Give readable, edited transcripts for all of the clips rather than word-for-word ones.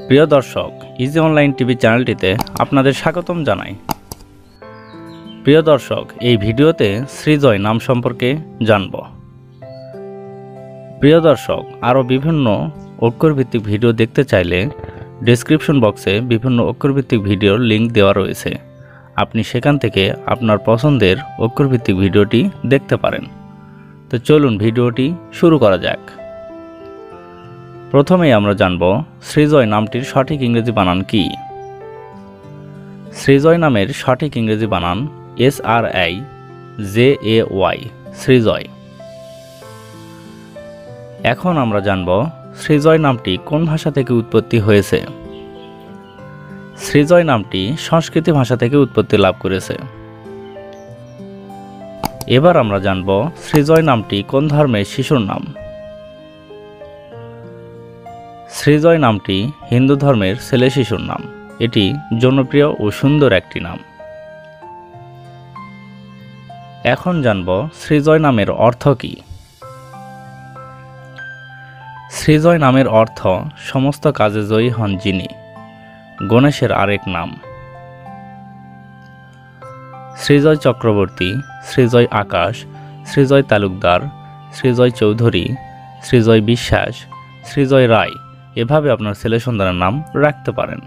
প্রিয় দর্শক, easy online TV চ্যানেলটিতে আপনাদের স্বাগতম জানাই। প্রিয় দর্শক, এই ভিডিওতে সৃজয় নাম সম্পর্কে জানব। প্রিয় দর্শক, আরও বিভিন্ন অক্ষরভিত্তিক ভিডিও দেখতে চাইলে ডেসক্রিপশন বক্সে বিভিন্ন অক্ষরভিত্তিক ভিডিওর লিঙ্ক দেওয়া রয়েছে। আপনি সেখান থেকে আপনার পছন্দের অক্ষরভিত্তিক ভিডিওটি দেখতে পারেন। তো চলুন ভিডিওটি শুরু করা যাক। প্রথমেই আমরা জানব সৃজয় নামটির সঠিক ইংরেজি বানান কি। সৃজয় নামের সঠিক ইংরেজি বানান SRIJAY, সৃজয়। এখন আমরা জানব সৃজয় নামটি কোন ভাষা থেকে উৎপত্তি হয়েছে। সৃজয় নামটি সংস্কৃত ভাষা থেকে উৎপত্তি লাভ করেছে। এবার আমরা জানব সৃজয় নামটি কোন ধর্মের শিশুর নাম। সৃজয় নামটি হিন্দু ধর্মের ছেলে শিশুর নাম। এটি জনপ্রিয় ও সুন্দর একটি নাম। এখন জানব সৃজয় নামের অর্থ কি। সৃজয় নামের অর্থ সমস্ত কাজে জয়ী হন যিনি, গণেশের আরেক নাম। সৃজয় চক্রবর্তী, সৃজয় আকাশ, সৃজয় তালুকদার, সৃজয় চৌধুরী, সৃজয় বিশ্বাস, সৃজয় রায়, এভাবে আপনার ছেলে সন্তানের নাম রাখতে পারেন।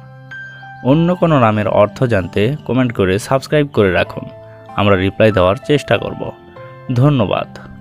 অন্য কোনো নামের অর্থ জানতে কমেন্ট করে সাবস্ক্রাইব করে রাখুন। আমরা রিপ্লাই দেওয়ার চেষ্টা করব। ধন্যবাদ।